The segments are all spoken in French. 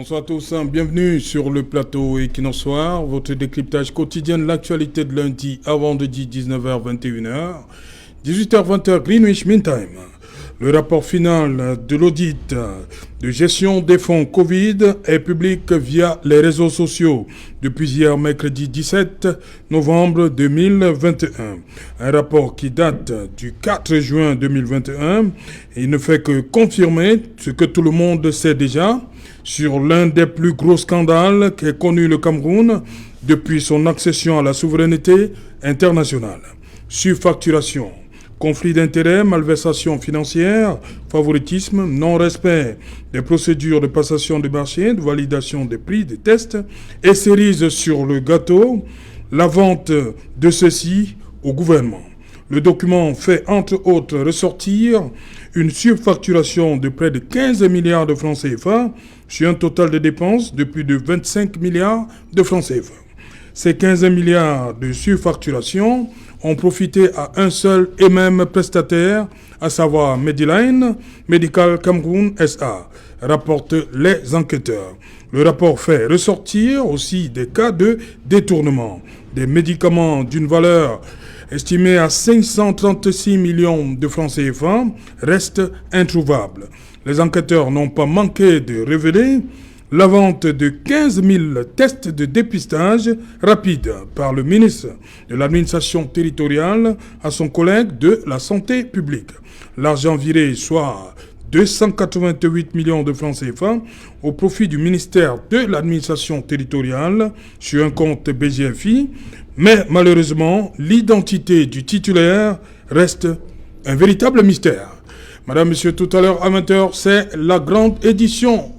Bonsoir à tous, bienvenue sur le plateau Equinox Soir, votre décryptage quotidien de l'actualité de lundi à vendredi 19h-21h, 18h-20h Greenwich Mean Time. Le rapport final de l'audit de gestion des fonds Covid est public via les réseaux sociaux depuis hier mercredi 17 novembre 2021. Un rapport qui date du 4 juin 2021 et ne fait que confirmer ce que tout le monde sait déjà sur l'un des plus gros scandales qu'ait connu le Cameroun depuis son accession à la souveraineté internationale. Surfacturation, conflit d'intérêts, malversation financière, favoritisme, non-respect des procédures de passation de marché, de validation des prix des tests et cerise sur le gâteau, la vente de ceci au gouvernement. Le document fait entre autres ressortir une surfacturation de près de 15 milliards de francs CFA sur un total de dépenses de plus de 25 milliards de francs CFA. Ces 15 milliards de surfacturation ont profité à un seul et même prestataire, à savoir Medline, Medical Cameroun SA, rapportent les enquêteurs. Le rapport fait ressortir aussi des cas de détournement. Des médicaments d'une valeur estimée à 536 millions de francs CFA restent introuvables. Les enquêteurs n'ont pas manqué de révéler la vente de 15 000 tests de dépistage rapide par le ministre de l'administration territoriale à son collègue de la santé publique. L'argent viré, soit 288 millions de francs CFA, au profit du ministère de l'administration territoriale sur un compte BGFI, mais malheureusement, l'identité du titulaire reste un véritable mystère. Madame, Monsieur, tout à l'heure à 20h, c'est la grande édition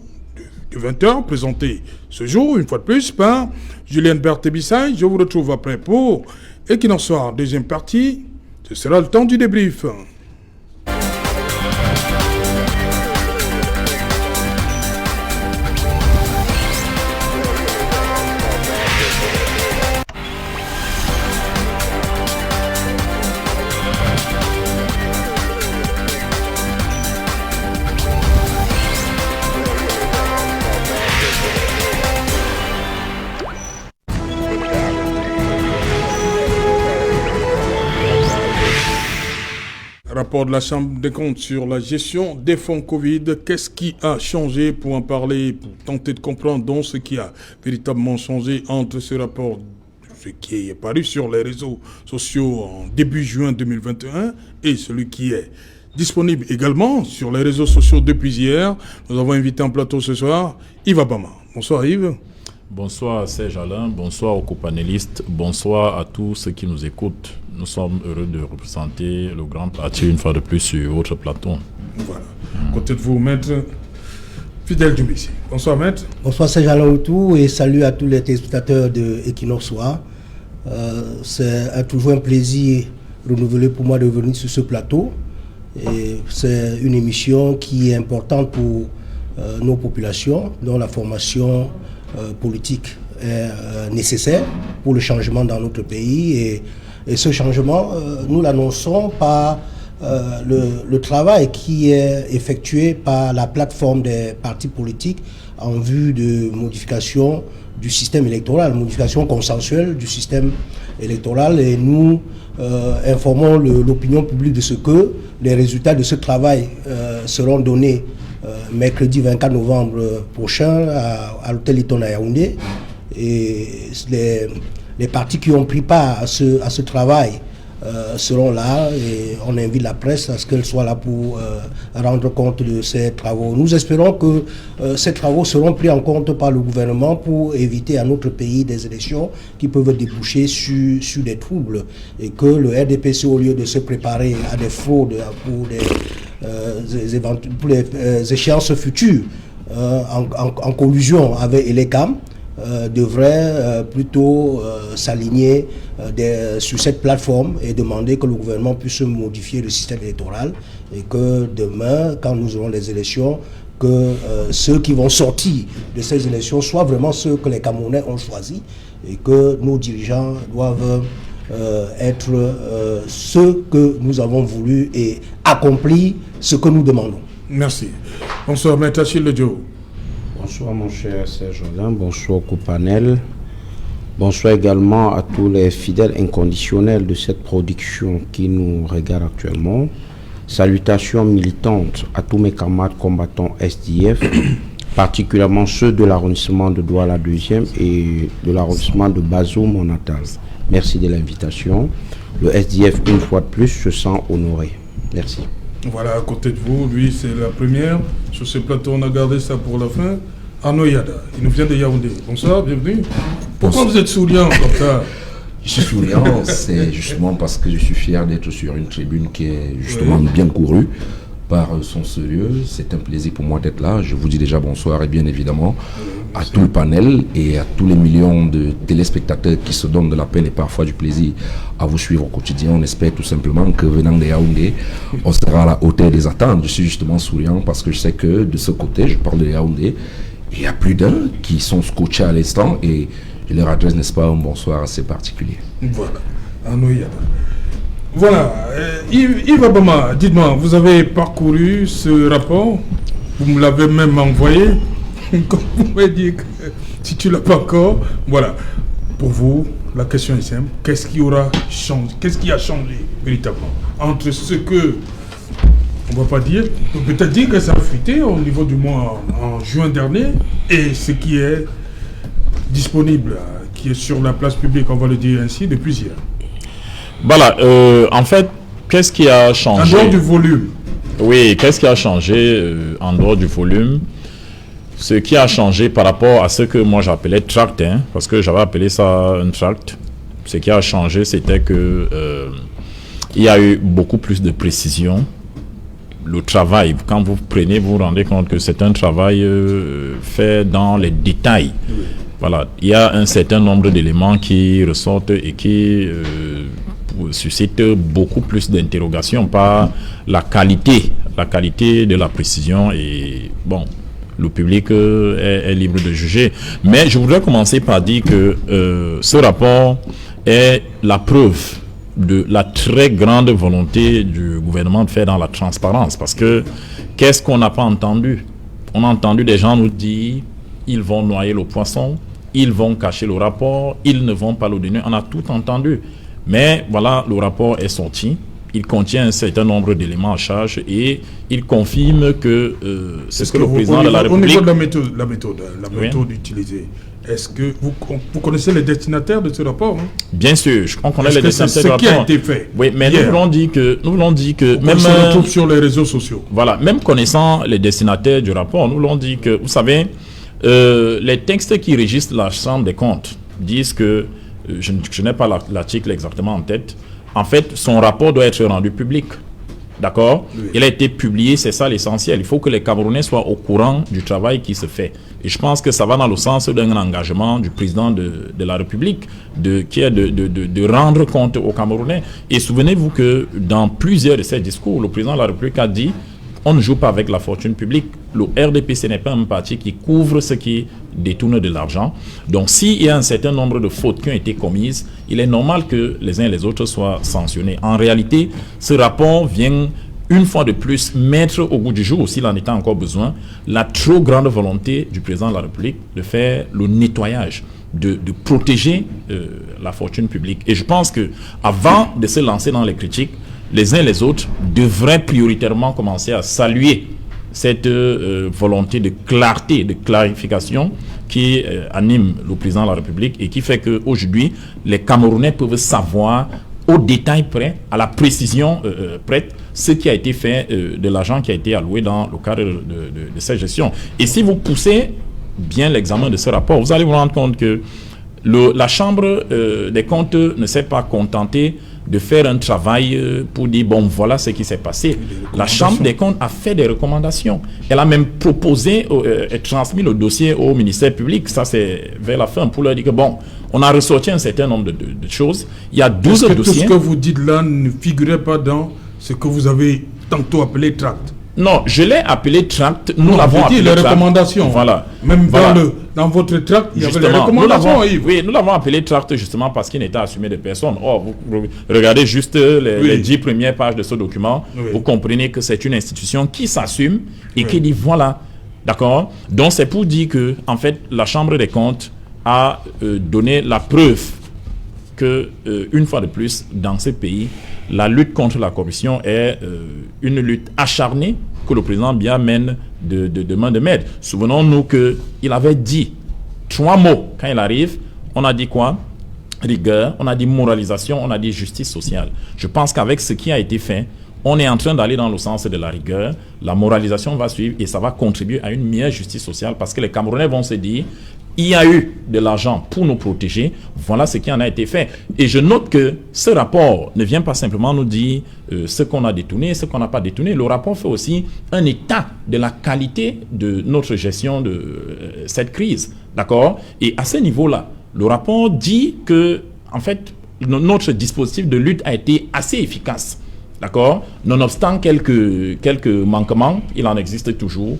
de 20h, présentée ce jour, une fois de plus, par Julien Berthé-Bissay. Je vous retrouve après pour Equinox Soir, deuxième partie. Ce sera le temps du débrief. Rapport de la Chambre des comptes sur la gestion des fonds Covid. Qu'est-ce qui a changé? Pour en parler, pour tenter de comprendre donc ce qui a véritablement changé entre ce rapport, ce qui est paru sur les réseaux sociaux en début juin 2021 et celui qui est disponible également sur les réseaux sociaux depuis hier. Nous avons invité en plateau ce soir Yves Abama. Bonsoir Yves. Bonsoir Serge Alain, bonsoir aux co-panélistes, bonsoir à tous ceux qui nous écoutent. Nous sommes heureux de représenter le grand parti une fois de plus sur votre plateau. Voilà. Côté de vous, maître Fidèle Djoumissi. Bonsoir maître. Bonsoir Serge Alain Outou et salut à tous les téléspectateurs de Equinox Soir. C'est toujours un plaisir renouvelé pour moi de venir sur ce plateau. Et c'est une émission qui est importante pour nos populations, dont la formation politique est nécessaire pour le changement dans notre pays. Et ce changement, nous l'annonçons par le travail qui est effectué par la plateforme des partis politiques en vue de modification du système électoral, modification consensuelle du système électoral. Et nous informons l'opinion publique de ce que les résultats de ce travail seront donnés mercredi 24 novembre prochain à l'hôtel Hilton à Yaoundé. Et les partis qui ont pris part à ce travail seront là et on invite la presse à ce qu'elle soit là pour rendre compte de ces travaux. Nous espérons que ces travaux seront pris en compte par le gouvernement pour éviter à notre pays des élections qui peuvent déboucher sur des troubles et que le RDPC, au lieu de se préparer à des fraudes pour les échéances futures en collusion avec Elecam, devrait plutôt s'aligner sur cette plateforme et demander que le gouvernement puisse modifier le système électoral et que demain, quand nous aurons les élections, que ceux qui vont sortir de ces élections soient vraiment ceux que les Camerounais ont choisis et que nos dirigeants doivent être ceux que nous avons voulu et accomplir ce que nous demandons. Merci. Bonsoir, Maître Achille Dio. Bonsoir mon cher Serge Jolin, bonsoir au panel. Bonsoir également à tous les fidèles inconditionnels de cette production qui nous regardent actuellement. Salutations militantes à tous mes camarades combattants SDF, particulièrement ceux de l'arrondissement de Douala 2e et de l'arrondissement de Bazoum, mon natal. Merci de l'invitation. Le SDF, une fois de plus, se sent honoré. Merci. Voilà, à côté de vous, lui, c'est la première. Sur ce plateau, on a gardé ça pour la fin. Arnaud Yada, il nous vient de Yaoundé. Bonsoir, bienvenue. Pourquoi vous êtes souriant comme ça? Je suis souriant, c'est justement parce que je suis fier d'être sur une tribune qui est justement bien courue par son sérieux. C'est un plaisir pour moi d'être là. Je vous dis déjà bonsoir et bien évidemment à tout le panel et à tous les millions de téléspectateurs qui se donnent de la peine et parfois du plaisir à vous suivre au quotidien. On espère tout simplement que venant de Yaoundé, on sera à la hauteur des attentes. Je suis justement souriant parce que je sais que de ce côté, je parle de Yaoundé, il y a plus d'un qui sont scotchés à l'instant et je leur adresse, n'est-ce pas, un bonsoir assez particulier. Voilà, Arnaud Yada. Voilà, Yves Abama, dites-moi, vous avez parcouru ce rapport, vous me l'avez même envoyé, comme vous m'avez dit que si tu ne l'as pas encore, voilà. Pour vous, la question est simple, qu'est-ce qui aura changé, qu'est-ce qui a changé véritablement entre ce que, on ne va pas dire, on peut peut-être dire que ça a fuité au niveau du mois en juin dernier, et ce qui est disponible, qui est sur la place publique, on va le dire ainsi, depuis hier. Voilà, en fait, qu'est-ce qui a changé? En dehors du volume. Oui, qu'est-ce qui a changé en dehors du volume? Ce qui a changé par rapport à ce que moi j'appelais tract, parce que j'avais appelé ça un tract, ce qui a changé, c'était que il y a eu beaucoup plus de précision. Le travail, quand vous prenez, vous vous rendez compte que c'est un travail fait dans les détails. Oui. Voilà, il y a un certain nombre d'éléments qui ressortent et qui suscitent beaucoup plus d'interrogations par la qualité de la précision et bon, le public est libre de juger. Mais je voudrais commencer par dire que ce rapport est la preuve de la très grande volonté du gouvernement de faire dans la transparence. Parce que, qu'est-ce qu'on n'a pas entendu? On a entendu des gens nous dire, ils vont noyer le poisson, ils vont cacher le rapport, ils ne vont pas le donner. On a tout entendu. Mais voilà, le rapport est sorti. Il contient un certain nombre d'éléments à charge et il confirme que c'est ce que le président de la République... Au niveau de la méthode utilisée, est-ce que vous connaissez les destinataires de ce rapport? Bien sûr, on connaît les destinataires du rapport. C'est ce qui a été fait. Oui, mais nous voulons dire que même se retrouve sur les réseaux sociaux. Voilà, même connaissant les destinataires du rapport, nous voulons dire que, vous savez, les textes qui régissent la Chambre des comptes disent que, je n'ai pas l'article exactement en tête, en fait, son rapport doit être rendu public. D'accord? Oui. Il a été publié, c'est ça l'essentiel. Il faut que les Camerounais soient au courant du travail qui se fait. Et je pense que ça va dans le sens d'un engagement du président de la République qui est de rendre compte aux Camerounais. Et souvenez-vous que dans plusieurs de ses discours, le président de la République a dit on ne joue pas avec la fortune publique. Le RDPC n'est pas un parti qui couvre ce qui détourne de l'argent. Donc, s'il y a un certain nombre de fautes qui ont été commises, il est normal que les uns et les autres soient sanctionnés. En réalité, ce rapport vient, une fois de plus, mettre au goût du jour, s'il en était encore besoin, la trop grande volonté du président de la République de faire le nettoyage, de protéger la fortune publique. Et je pense qu'avant de se lancer dans les critiques, les uns et les autres devraient prioritairement commencer à saluer cette volonté de clarté, de clarification qui anime le président de la République et qui fait qu'aujourd'hui, les Camerounais peuvent savoir au détail près, à la précision près, ce qui a été fait de l'argent qui a été alloué dans le cadre de cette gestion. Et si vous poussez bien l'examen de ce rapport, vous allez vous rendre compte que la Chambre des comptes ne s'est pas contentée de faire un travail pour dire, bon, voilà ce qui s'est passé. La Chambre des comptes a fait des recommandations. Elle a même proposé et transmis le dossier au ministère public, ça c'est vers la fin, pour leur dire que, bon, on a ressorti un certain nombre de choses. Il y a 12 dossiers. Tout ce que vous dites là ne figurait pas dans ce que vous avez tantôt appelé tract? Non, je l'ai appelé tract. Nous l'avons appelé les recommandations. Voilà. Même dans votre tract, il y avait les recommandations. Oui, nous l'avons appelé tract justement parce qu'il n'était assumé de personne. Or, vous regardez juste les 10 premières pages de ce document. Oui. Vous comprenez que c'est une institution qui s'assume et qui dit, voilà, D'accord? Donc c'est pour dire que, en fait, la Chambre des comptes a donné la preuve que, une fois de plus, dans ce pays, la lutte contre la corruption est une lutte acharnée que le président Biya mène de main de maître. Souvenons-nous qu'il avait dit 3 mots quand il arrive. On a dit quoi? Rigueur, on a dit moralisation, on a dit justice sociale. Je pense qu'avec ce qui a été fait, on est en train d'aller dans le sens de la rigueur. La moralisation va suivre et ça va contribuer à une meilleure justice sociale parce que les Camerounais vont se dire il y a eu de l'argent pour nous protéger. Voilà ce qui en a été fait. Et je note que ce rapport ne vient pas simplement nous dire ce qu'on a détourné, ce qu'on n'a pas détourné. Le rapport fait aussi un état de la qualité de notre gestion de cette crise. D'accord? Et à ce niveau-là, le rapport dit que, en fait, notre dispositif de lutte a été assez efficace. D'accord? Nonobstant quelques manquements, il en existe toujours.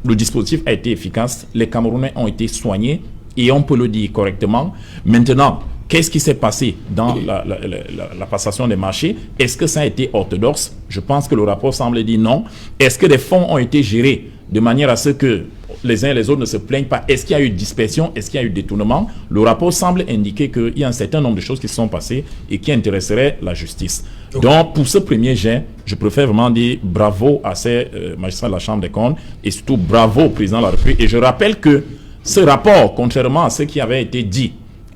Le dispositif a été efficace. Les Camerounais ont été soignés et on peut le dire correctement. Maintenant, qu'est-ce qui s'est passé dans la passation des marchés? Est-ce que ça a été orthodoxe? Je pense que le rapport semble dire non. Est-ce que des fonds ont été gérés de manière à ce que les uns et les autres ne se plaignent pas? Est-ce qu'il y a eu dispersion? Est-ce qu'il y a eu détournement? Le rapport semble indiquer qu'il y a un certain nombre de choses qui se sont passées et qui intéresseraient la justice. Okay. Donc, pour ce premier jet, je préfère vraiment dire bravo à ces magistrats de la Chambre des comptes et surtout bravo au président de la République. Et je rappelle que ce rapport, contrairement à ce qui avait été dit,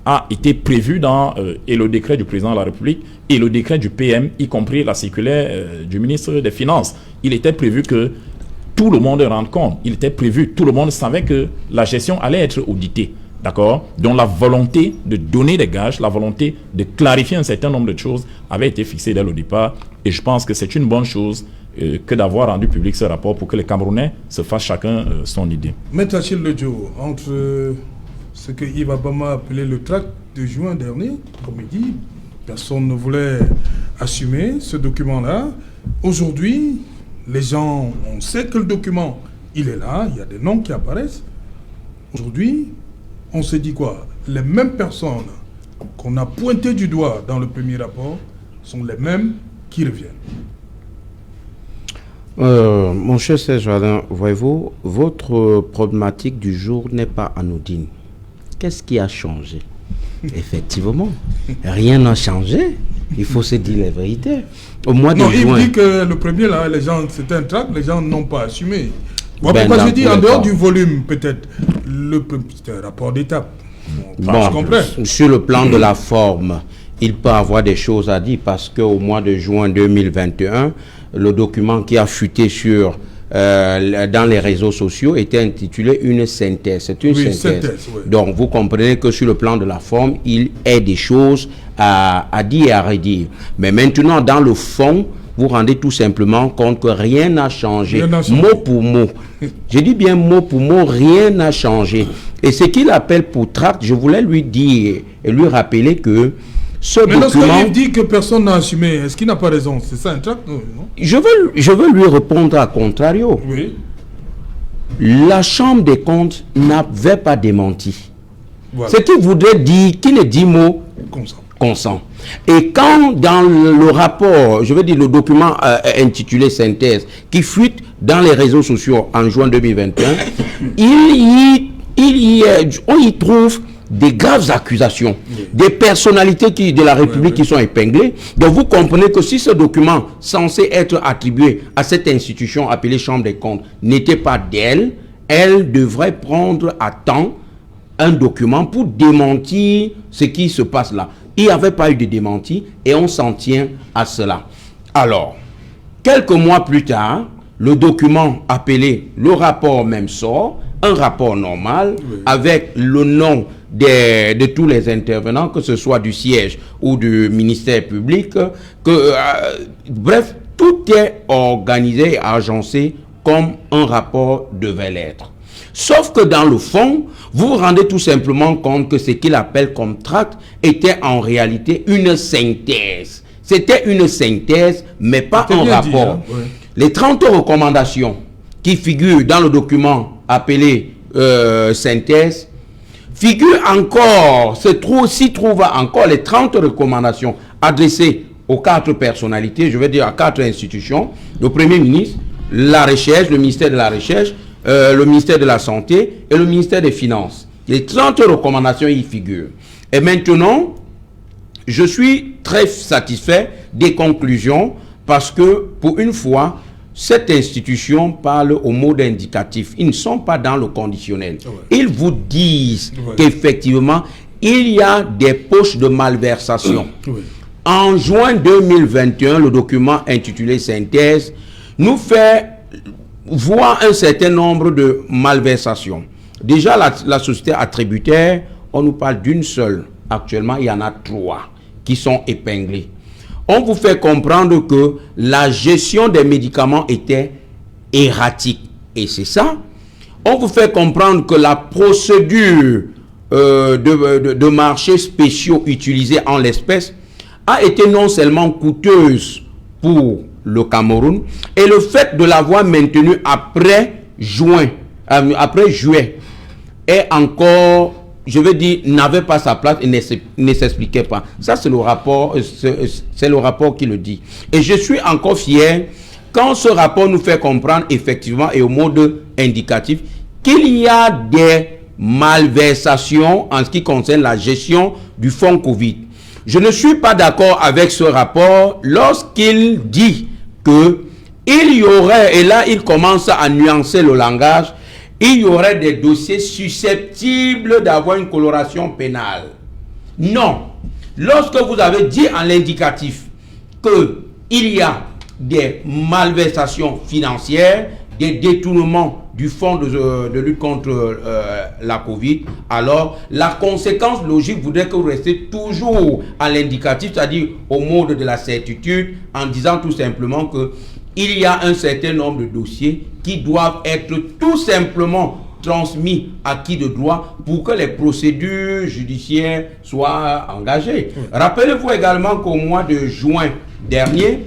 a été prévu dans et le décret du président de la République et le décret du PM, y compris la circulaire du ministre des Finances. Il était prévu que tout le monde rende compte. Il était prévu, tout le monde savait que la gestion allait être auditée. D'accord? Donc la volonté de donner des gages, la volonté de clarifier un certain nombre de choses avait été fixée dès le départ. Et je pense que c'est une bonne chose que d'avoir rendu public ce rapport pour que les Camerounais se fassent chacun son idée. Maître Achille Ledjo, entre ce que Yves Abama a appelé le tract de juin dernier, comme il dit, personne ne voulait assumer ce document-là. Aujourd'hui, les gens, on sait que le document, il est là, il y a des noms qui apparaissent. Aujourd'hui, on se dit quoi? Les mêmes personnes qu'on a pointées du doigt dans le premier rapport sont les mêmes qui reviennent. Mon cher Serge Alain, voyez-vous, votre problématique du jour n'est pas anodine. Qu'est-ce qui a changé? Effectivement, rien n'a changé. Il faut se dire la vérité. Au mois de juin... Il dit que le premier, là, les gens, c'était un tract, les gens n'ont pas assumé. Voilà pourquoi je dis, en dehors du volume, peut-être, c'est un rapport d'étape. Bon, je comprends. Sur le plan de la forme, il peut avoir des choses à dire parce qu'au mois de juin 2021, le document qui a fuité dans les réseaux sociaux était intitulé une synthèse. C'est une synthèse. Oui. Donc, vous comprenez que sur le plan de la forme, il y a des choses à dire et à redire. Mais maintenant, dans le fond, vous rendez tout simplement compte que rien n'a changé. Mot pour mot. Je dis bien mot pour mot, rien n'a changé. Et ce qu'il appelle pour tract, je voulais lui dire et lui rappeler que ce document... Mais lorsqu'il dit que personne n'a assumé, est-ce qu'il n'a pas raison? C'est ça un tract, non? Je veux lui répondre à contrario. Oui. La Chambre des comptes n'avait pas démenti. Voilà. Ce qui voudrait dire qu'il les 10 mots consent. Et quand dans le rapport, je veux dire le document intitulé synthèse, qui fuite dans les réseaux sociaux en juin 2021, on y trouve des graves accusations, des personnalités de la République qui sont épinglées. Donc vous comprenez que si ce document censé être attribué à cette institution appelée Chambre des comptes n'était pas d'elle, elle devrait prendre à temps un document pour démentir ce qui se passe là. Il n'y avait pas eu de démenti et on s'en tient à cela. Alors, quelques mois plus tard, le document appelé le rapport même sort, un rapport normal avec le nom de tous les intervenants, que ce soit du siège ou du ministère public, bref, tout est organisé et agencé comme un rapport devait l'être. Sauf que dans le fond, vous vous rendez tout simplement compte que ce qu'il appelle comme tract était en réalité une synthèse. C'était une synthèse, mais pas un rapport. Dit, hein? Oui. Les 30 recommandations qui figurent dans le document appelé synthèse figurent encore, s'y trouvent encore les 30 recommandations adressées aux 4 personnalités, je vais dire à 4 institutions, le Premier ministre, la Recherche, le ministère de la Recherche, le ministère de la Santé et le ministère des Finances. Les 30 recommandations y figurent. Et maintenant, je suis très satisfait des conclusions parce que, pour une fois, cette institution parle au mot d'indicatif. Ils ne sont pas dans le conditionnel. Ouais. Ils vous disent qu'effectivement, il y a des poches de malversation. En juin 2021, le document intitulé Synthèse nous fait voir un certain nombre de malversations. Déjà, la société attributaire, on nous parle d'une seule. Actuellement, il y en a 3 qui sont épinglés. On vous fait comprendre que la gestion des médicaments était erratique. Et c'est ça. On vous fait comprendre que la procédure de marchés spéciaux utilisés en l'espèce a été non seulement coûteuse pour le Cameroun, et le fait de l'avoir maintenue après juillet, est encore, je veux dire, n'avait pas sa place et ne s'expliquait pas. Ça, c'est le rapport, c'est le rapport qui le dit. Et je suis encore fier quand ce rapport nous fait comprendre effectivement et au mode indicatif qu'il y a des malversations en ce qui concerne la gestion du fonds Covid. Je ne suis pas d'accord avec ce rapport lorsqu'il dit que il y aurait, et là il commence à nuancer le langage, il y aurait des dossiers susceptibles d'avoir une coloration pénale. Non. Lorsque vous avez dit en l'indicatif qu'il y a des malversations financières, des détournements du fonds de lutte contre la Covid, alors la conséquence logique voudrait que vous restiez toujours à l'indicatif, c'est-à-dire au mode de la certitude, en disant tout simplement que il y a un certain nombre de dossiers qui doivent être tout simplement transmis à qui de droit pour que les procédures judiciaires soient engagées. Rappelez-vous également qu'au mois de juin dernier,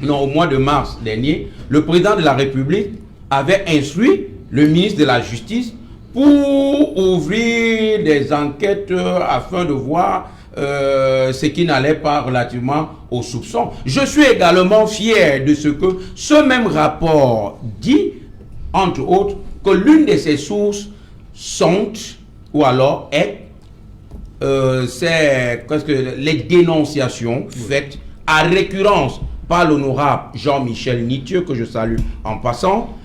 non, au mois de mars dernier, le président de la République avait instruit le ministre de la Justice pour ouvrir des enquêtes afin de voir ce qui n'allait pas relativement aux soupçons. Je suis également fier de ce que ce même rapport dit, entre autres, que l'une de ses sources sont, ou alors est, c'est les dénonciations faites à récurrence par l'honorable Jean-Michel Nitieux, que je salue en passant.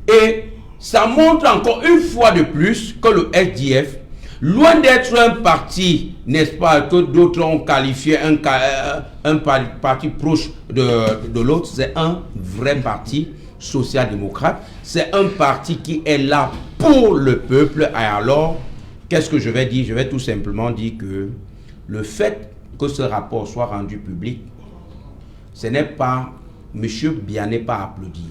Et ça montre encore une fois de plus que le SDF, loin d'être un parti, n'est-ce pas, que d'autres ont qualifié un parti proche de l'autre, c'est un vrai parti social-démocrate. C'est un parti qui est là pour le peuple. Et alors, qu'est-ce que je vais dire? Je vais tout simplement dire que le fait que ce rapport soit rendu public, ce n'est pas, monsieur Biya n'est pas applaudi,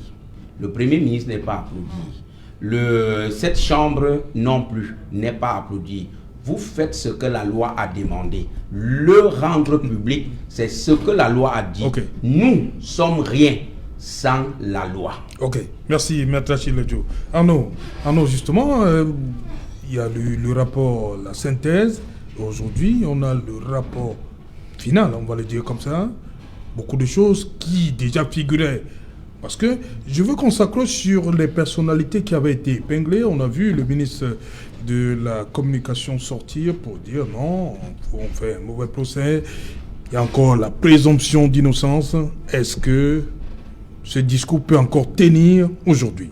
le Premier ministre n'est pas applaudi, cette chambre non plus n'est pas applaudie. Vous faites ce que la loi a demandé. Le rendre public, c'est ce que la loi a dit. Okay. Nous sommes rien sans la loi. Ok, merci Maître Achille Ledjo. Arnaud, justement, il y a le rapport, la synthèse. Aujourd'hui, on a le rapport final, on va le dire comme ça. Beaucoup de choses qui déjà figuraient. Parce que je veux qu'on s'accroche sur les personnalités qui avaient été épinglées. On a vu le ministre de la Communication sortir pour dire non, on fait un mauvais procès. Il y a encore la présomption d'innocence. Est-ce que ce discours peut encore tenir aujourd'hui?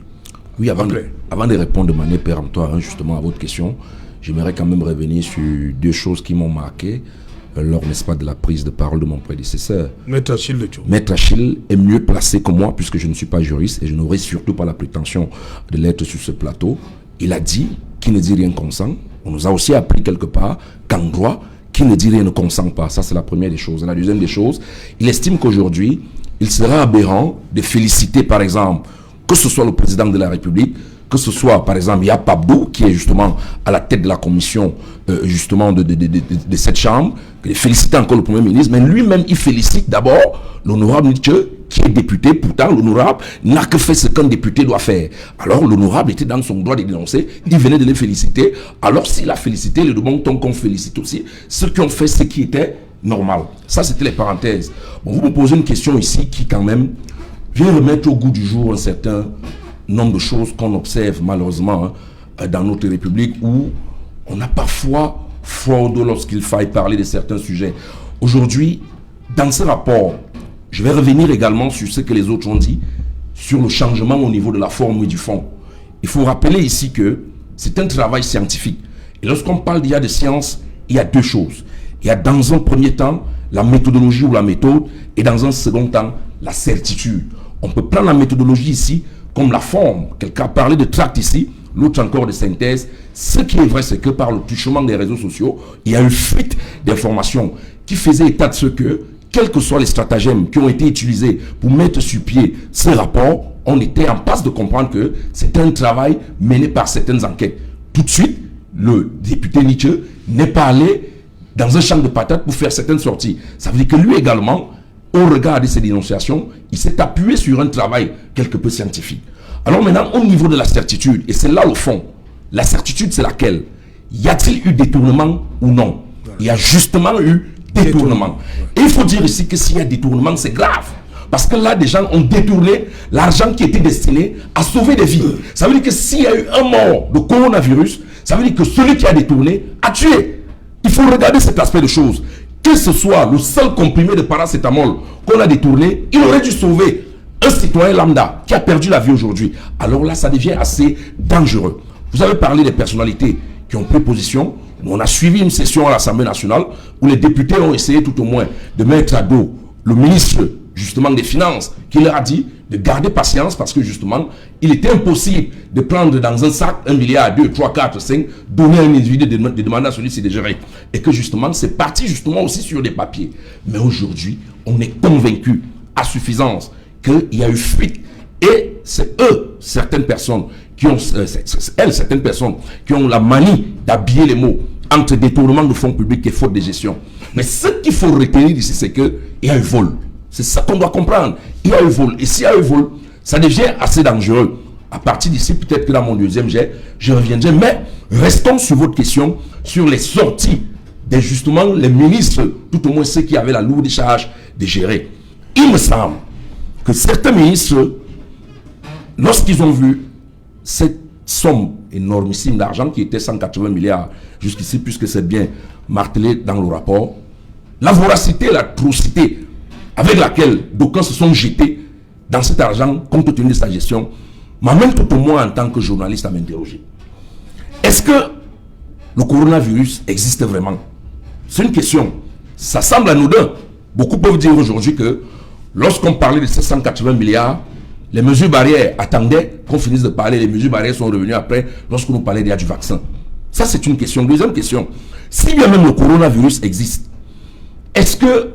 Oui, avant de répondre de manière péremptoire justement à votre question, j'aimerais quand même revenir sur 2 choses qui m'ont marqué lors, n'est-ce pas, de la prise de parole de mon prédécesseur. Maître Achille Ledjo. Maître Achille est mieux placé que moi puisque je ne suis pas juriste et je n'aurai surtout pas la prétention de l'être sur ce plateau. Il a dit qui ne dit rien consent. On nous a aussi appris quelque part qu'en droit, qui ne dit rien ne consent pas. Ça, c'est la première des choses. Et la deuxième des choses, il estime qu'aujourd'hui, il sera aberrant de féliciter, par exemple, que ce soit le président de la République, que ce soit, par exemple, Yap Abdou, qui est justement à la tête de la commission, justement, de cette chambre, de féliciter encore le Premier ministre, mais lui-même, il félicite d'abord l'honorable Nitieux, qui est député. Pourtant, l'honorable n'a que fait ce qu'un député doit faire. Alors, l'honorable était dans son droit de dénoncer, il venait de les féliciter. Alors, s'il a félicité, le bon ton qu'on félicite aussi ceux qui ont fait ce qui était normal. Ça, c'était les parenthèses. Bon, vous me posez une question ici qui, quand même, vient remettre au goût du jour un certain nombre de choses qu'on observe malheureusement dans notre République où on a parfois fraude lorsqu'il faille parler de certains sujets. Aujourd'hui, dans ce rapport, je vais revenir également sur ce que les autres ont dit, sur le changement au niveau de la forme et du fond. Il faut rappeler ici que c'est un travail scientifique. Et lorsqu'on parle d'IA de science, il y a deux choses. Il y a dans un premier temps la méthodologie ou la méthode, et dans un second temps, la certitude. On peut prendre la méthodologie ici comme la forme. Quelqu'un a parlé de tract ici, l'autre encore de synthèse. Ce qui est vrai, c'est que par le touchement des réseaux sociaux, il y a une fuite d'informations qui faisait état de ce que, quels que soient les stratagèmes qui ont été utilisés pour mettre sur pied ce rapport, on était en passe de comprendre que c'était un travail mené par certaines enquêtes. Tout de suite, le député Nietzsche n'est pas allé dans un champ de patates pour faire certaines sorties. Ça veut dire que lui également, au regard de ses dénonciations, il s'est appuyé sur un travail quelque peu scientifique. Alors maintenant, au niveau de la certitude, et c'est là le fond, la certitude c'est laquelle? Y a-t-il eu détournement ou non? Il y a justement eu détournement. Et il faut dire ici que s'il y a détournement, c'est grave. Parce que là, des gens ont détourné l'argent qui était destiné à sauver des vies. Ça veut dire que s'il y a eu un mort de coronavirus, ça veut dire que celui qui a détourné a tué. Il faut regarder cet aspect de choses. Que ce soit le seul comprimé de paracétamol qu'on a détourné, il aurait dû sauver un citoyen lambda qui a perdu la vie aujourd'hui. Alors là, ça devient assez dangereux. Vous avez parlé des personnalités qui ont pris position. On a suivi une session à l'Assemblée nationale où les députés ont essayé tout au moins de mettre à dos le ministre justement des Finances qui leur a dit de garder patience parce que justement, il était impossible de prendre dans un sac 1 milliard, 2, 3, 4, 5, donner à un individu de demander à celui-ci de gérer. Et que justement, c'est parti justement aussi sur des papiers. Mais aujourd'hui, on est convaincu à suffisance qu'il y a eu fuite. Et c'est eux, certaines personnes, qui ont, certaines personnes qui ont la manie d'habiller les mots entre détournement de fonds publics et faute de gestion. Mais ce qu'il faut retenir ici, c'est qu'il y a eu vol. C'est ça qu'on doit comprendre. Il y a eu vol. Et s'il y a eu vol, ça devient assez dangereux. À partir d'ici, peut-être que dans mon deuxième jet, je reviendrai. Mais restons sur votre question, sur les sorties des justement les ministres, tout au moins ceux qui avaient la lourde charge de gérer. Il me semble que certains ministres, lorsqu'ils ont vu cette somme énormissime d'argent qui était 180 milliards jusqu'ici, puisque c'est bien martelé dans le rapport, la voracité, l'atrocité avec laquelle d'aucuns se sont jetés dans cet argent compte tenu de sa gestion m'amène tout au moins en tant que journaliste à m'interroger. Est-ce que le coronavirus existe vraiment? C'est une question. Ça semble anodin. Beaucoup peuvent dire aujourd'hui que lorsqu'on parlait de ces 180 milliards, les mesures barrières attendaient qu'on finisse de parler. Les mesures barrières sont revenues après lorsqu'on nous parlait déjà du vaccin. Ça, c'est une question. Deuxième question. Si bien même le coronavirus existe, est-ce que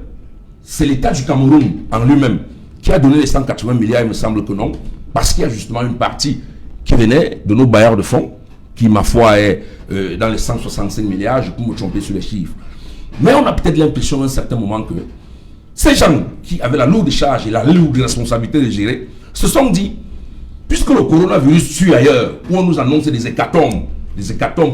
c'est l'État du Cameroun en lui-même qui a donné les 180 milliards? Il me semble que non. Parce qu'il y a justement une partie qui venait de nos bailleurs de fonds, qui, ma foi, est dans les 165 milliards. Je peux me tromper sur les chiffres. Mais on a peut-être l'impression à un certain moment que ces gens qui avaient la lourde charge et la lourde responsabilité de gérer se sont dit, puisque le coronavirus tue ailleurs, où on nous annonce des hécatombes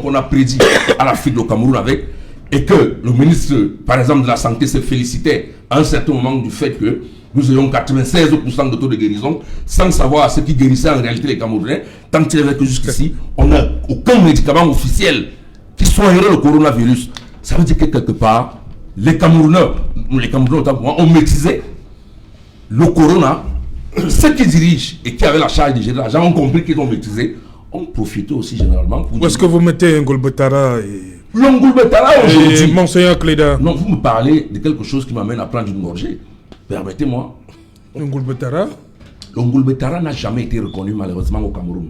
qu'on a prédit à l'Afrique, le Cameroun avec, et que le ministre, par exemple, de la Santé se félicitait à un certain moment du fait que nous ayons 96% de taux de guérison, sans savoir ce qui guérissait en réalité les Camerounais, tant qu'il y avait que jusqu'ici, on n'a aucun médicament officiel qui soignerait le coronavirus. Ça veut dire que quelque part, les Camerounais ont maîtrisé le corona. Ceux qui dirigent et qui avaient la charge de gérer l'argent ont compris qu'ils ont maîtrisé, ont profité aussi généralement. Où est-ce que vous mettez Ngolbetara et... L'Ongulbetara aujourd'hui. Monseigneur Cléda. Non, vous me parlez de quelque chose qui m'amène à prendre une gorgée. Permettez-moi. Ngolbetara L'Ongulbetara n'a jamais été reconnu malheureusement au Cameroun.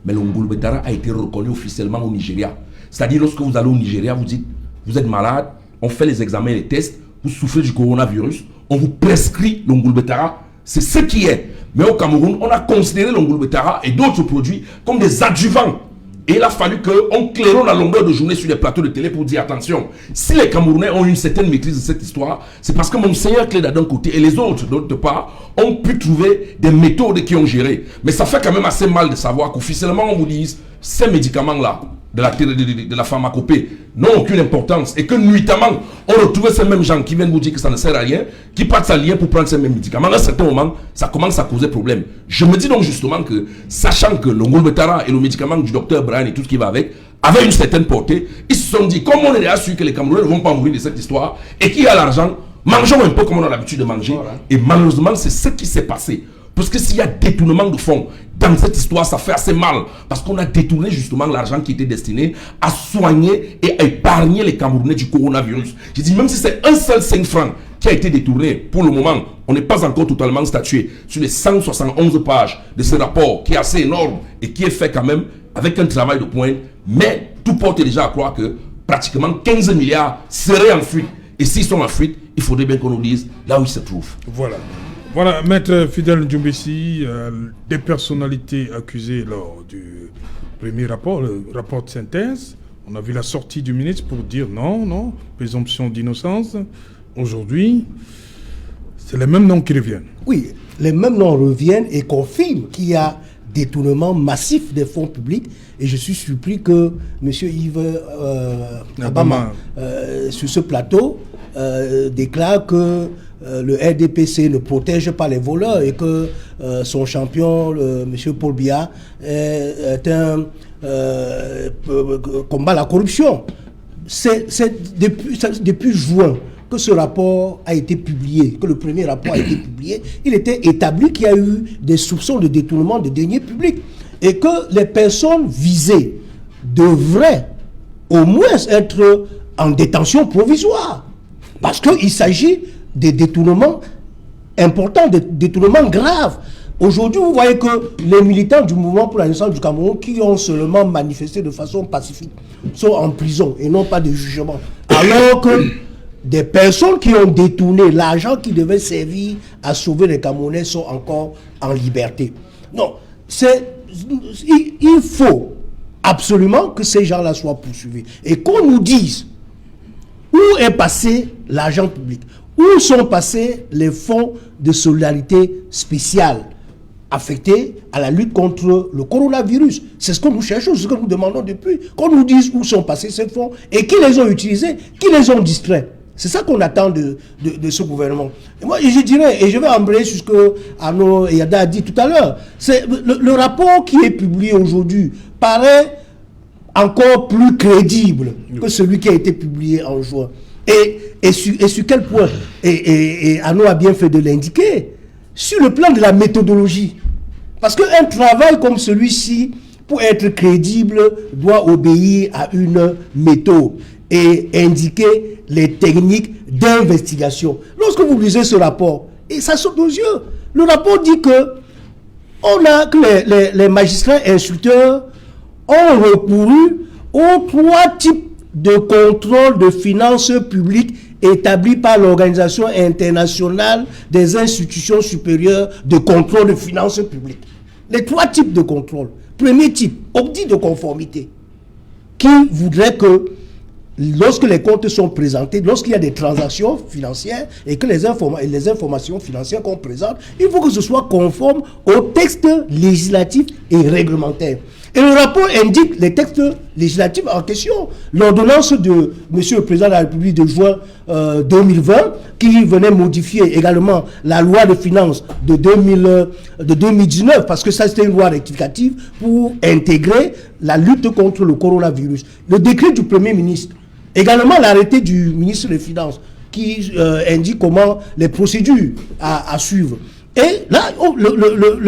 Mais l'Ongulbetara a été reconnu officiellement au Nigeria. C'est-à-dire lorsque vous allez au Nigeria, vous dites, vous êtes malade, on fait les examens et les tests, vous souffrez du coronavirus, on vous prescrit l'Ongulbetara. C'est ce qui est. Mais au Cameroun, on a considéré l'Ongulbetara et d'autres produits comme des adjuvants. Et il a fallu qu'on claironne la longueur de journée sur les plateaux de télé pour dire attention, si les Camerounais ont une certaine maîtrise de cette histoire, c'est parce que Monseigneur Cléda d'un côté et les autres d'autre part ont pu trouver des méthodes qui ont géré. Mais ça fait quand même assez mal de savoir qu'officiellement on vous dise ces médicaments-là, de la pharmacopée n'ont aucune importance et que nuitamment on retrouve ces mêmes gens qui viennent vous dire que ça ne sert à rien, qui partent à lien pour prendre ces mêmes médicaments. À un certain moment, ça commence à causer problème. Je me dis donc justement que, sachant que le Ngolbetara et le médicament du docteur Brian et tout ce qui va avec, avaient une certaine portée, ils se sont dit, comme on est déjà sûr que les Camerounais ne vont pas mourir de cette histoire et qu'il y a l'argent, mangeons un peu comme on a l'habitude de manger. Voilà. Et malheureusement, c'est ce qui s'est passé. Parce que s'il y a détournement de fonds dans cette histoire, ça fait assez mal. Parce qu'on a détourné justement l'argent qui était destiné à soigner et à épargner les Camerounais du coronavirus. Je dis, même si c'est un seul 5 francs qui a été détourné, pour le moment, on n'est pas encore totalement statué sur les 171 pages de ce rapport qui est assez énorme et qui est fait quand même avec un travail de pointe. Mais tout porte déjà à croire que pratiquement 15 milliards seraient en fuite. Et s'ils sont en fuite, il faudrait bien qu'on nous dise là où ils se trouvent. Voilà, Maître Fidèle Ndjoumbessi, des personnalités accusées lors du premier rapport, le rapport de synthèse. On a vu la sortie du ministre pour dire non, présomption d'innocence. Aujourd'hui, c'est les mêmes noms qui reviennent. Oui, les mêmes noms reviennent et confirment qu'il y a détournement massif des fonds publics. Et je suis surpris que M. Yves Abama, sur ce plateau, déclare que le RDPC ne protège pas les voleurs et que son champion, M. Paul Biya, combat la corruption. C'est depuis juin que ce rapport a été publié, que le premier rapport a été publié. Il était établi qu'il y a eu des soupçons de détournement de deniers publics et que les personnes visées devraient au moins être en détention provisoire. Parce qu'il s'agit des détournements importants, des détournements graves. Aujourd'hui, vous voyez que les militants du mouvement pour la naissance du Cameroun, qui ont seulement manifesté de façon pacifique, sont en prison et non pas de jugement. Alors que des personnes qui ont détourné l'argent qui devait servir à sauver les Camerounais sont encore en liberté. Non, il faut absolument que ces gens-là soient poursuivis. Et qu'on nous dise où est passé l'argent public, où sont passés les fonds de solidarité spéciale affectés à la lutte contre le coronavirus. C'est ce que nous cherchons, c'est ce que nous demandons depuis. Qu'on nous dise où sont passés ces fonds et qui les ont utilisés, qui les ont distraits. C'est ça qu'on attend de ce gouvernement. Et moi, je dirais, et je vais embrayer sur ce que Arnaud Yada a dit tout à l'heure, c'est le rapport qui est publié aujourd'hui paraît encore plus crédible que celui qui a été publié en juin. Et sur quel point, et Arnaud a bien fait de l'indiquer, sur le plan de la méthodologie. Parce qu'un travail comme celui-ci, pour être crédible, doit obéir à une méthode et indiquer les techniques d'investigation. Lorsque vous lisez ce rapport, et ça saute aux yeux, le rapport dit que les magistrats instructeurs ont recouru aux 3 types de contrôle de finances publiques établis par l'Organisation internationale des institutions supérieures de contrôle de finances publiques. Les 3 types de contrôle. Premier type, audit de conformité, qui voudrait que lorsque les comptes sont présentés, lorsqu'il y a des transactions financières et que les informations financières qu'on présente, il faut que ce soit conforme aux textes législatifs et réglementaires. Et le rapport indique les textes législatifs en question. L'ordonnance de M. le Président de la République de juin 2020, qui venait modifier également la loi de finances de 2019, parce que ça c'était une loi rectificative pour intégrer la lutte contre le coronavirus. Le décret du Premier ministre, également l'arrêté du ministre des Finances, qui indique comment les procédures à suivre. Et là,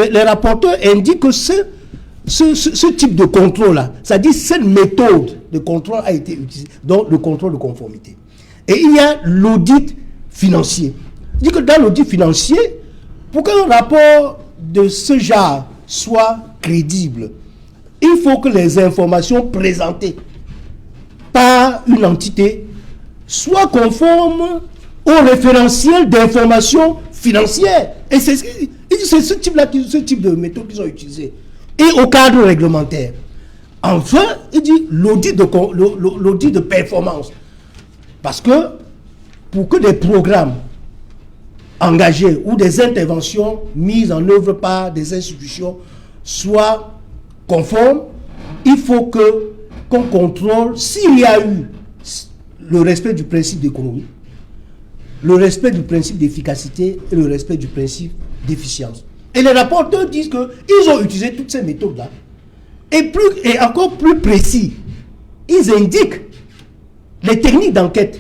les rapporteurs indiquent que ce type de contrôle-là, c'est-à-dire cette méthode de contrôle a été utilisée, donc le contrôle de conformité. Et il y a l'audit financier. Je dis que dans l'audit financier, pour qu'un rapport de ce genre soit crédible, il faut que les informations présentées par une entité soient conformes au référentiel d'information financière. Et c'est ce type de méthode qu'ils ont utilisé. Et au cadre réglementaire. Enfin, il dit l'audit de performance. Parce que pour que des programmes engagés ou des interventions mises en œuvre par des institutions soient conformes, il faut qu'on contrôle s'il y a eu le respect du principe d'économie, le respect du principe d'efficacité et le respect du principe d'efficience. Et les rapporteurs disent qu'ils ont utilisé toutes ces méthodes-là. Et encore plus précis, ils indiquent les techniques d'enquête.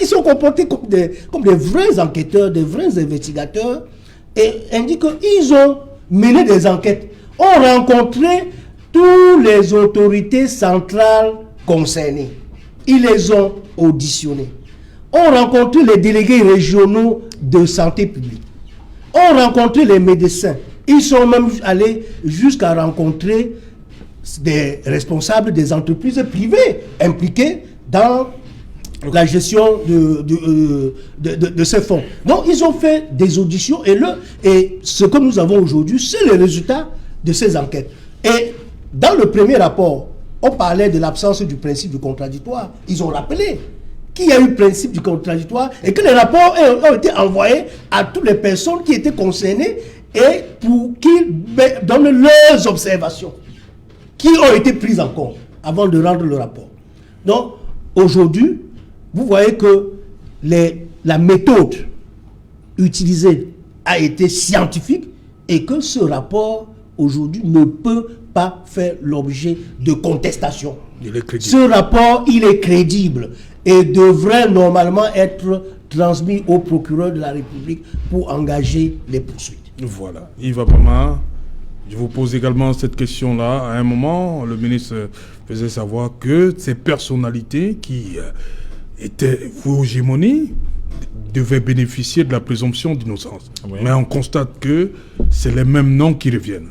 Ils sont comportés comme des vrais enquêteurs, des vrais investigateurs, et indiquent qu'ils ont mené des enquêtes, ont rencontré toutes les autorités centrales concernées. Ils les ont auditionnés, ont rencontré les délégués régionaux de santé publique, ont rencontré les médecins. Ils sont même allés jusqu'à rencontrer des responsables des entreprises privées impliquées dans la gestion de ces fonds. Donc, ils ont fait des auditions et ce que nous avons aujourd'hui, c'est le résultat de ces enquêtes. Et dans le premier rapport, on parlait de l'absence du principe du contradictoire. Ils ont rappelé qu'il y a eu le principe du contradictoire et que les rapports ont été envoyés à toutes les personnes qui étaient concernées et pour qu'ils donnent leurs observations qui ont été prises en compte avant de rendre le rapport. Donc, aujourd'hui, vous voyez que la méthode utilisée a été scientifique et que ce rapport, aujourd'hui, ne peut pas faire l'objet de contestation. Ce rapport, il est crédible et devrait normalement être transmis au procureur de la République pour engager les poursuites. Voilà. Yves Abama, je vous pose également cette question-là. À un moment, le ministre faisait savoir que ces personnalités qui étaient sous hégémonie devaient bénéficier de la présomption d'innocence. Oui. Mais on constate que c'est les mêmes noms qui reviennent.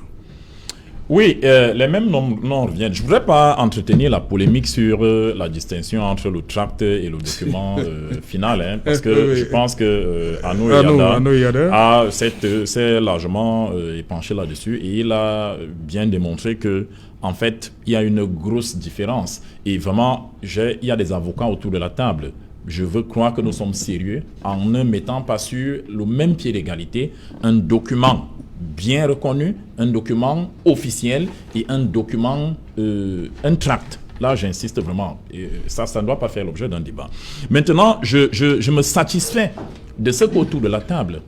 Oui, les mêmes noms reviennent. Je ne voudrais pas entretenir la polémique sur la distinction entre le tract et le document final, parce que je pense que Arnaud Yada s'est largement épanché là-dessus et il a bien démontré que en fait, il y a une grosse différence. Et vraiment, il y a des avocats autour de la table. Je veux croire que nous sommes sérieux en ne mettant pas sur le même pied d'égalité un document bien reconnu, un document officiel et un document, un tract. Là, j'insiste vraiment. Et ça ne doit pas faire l'objet d'un débat. Maintenant, je me satisfais de ce qu'autour de la table,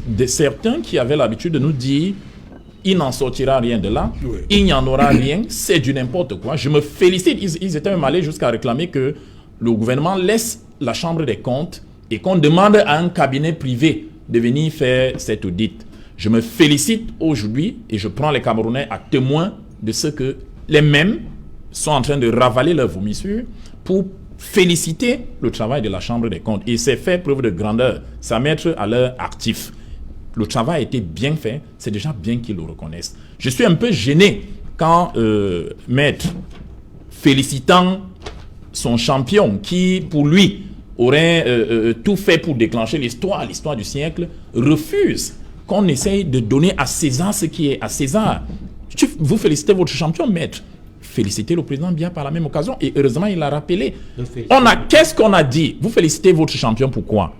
de certains qui avaient l'habitude de nous dire il n'en sortira rien de là, oui. Il n'y en aura rien, c'est du n'importe quoi. Je me félicite. Ils étaient même allés jusqu'à réclamer que le gouvernement laisse la Chambre des comptes et qu'on demande à un cabinet privé de venir faire cet audit. Je me félicite aujourd'hui et je prends les Camerounais à témoin de ce que les mêmes sont en train de ravaler leur vomissure pour féliciter le travail de la Chambre des comptes. Et c'est fait preuve de grandeur, ça mettre à leur actif. Le travail a été bien fait, c'est déjà bien qu'ils le reconnaissent. Je suis un peu gêné quand Maître, félicitant son champion qui, pour lui, aurait tout fait pour déclencher l'histoire du siècle, refuse qu'on essaye de donner à César ce qui est à César. Vous félicitez votre champion, Maître. Félicitez le président bien par la même occasion. Et heureusement, il l'a rappelé. Qu'est-ce qu'on a dit? Vous félicitez votre champion, pourquoi?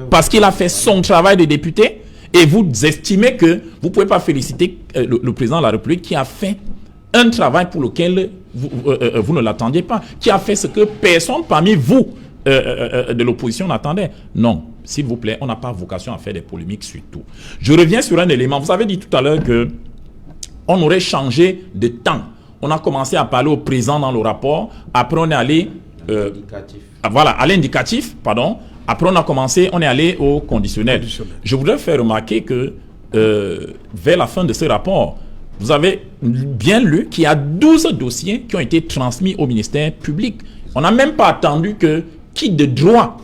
Parce qu'il a fait son travail de député et vous estimez que vous ne pouvez pas féliciter le président de la République qui a fait un travail pour lequel vous ne l'attendiez pas, qui a fait ce que personne parmi vous de l'opposition n'attendait. Non, s'il vous plaît, on n'a pas vocation à faire des polémiques sur tout. Je reviens sur un élément. Vous avez dit tout à l'heure qu'on aurait changé de temps. On a commencé à parler au présent dans le rapport. Après, on est allé à l'indicatif, pardon. Après, on est allé au conditionnel. Je voudrais faire remarquer que vers la fin de ce rapport, vous avez bien lu qu'il y a 12 dossiers qui ont été transmis au ministère public. On n'a même pas attendu que qui de droit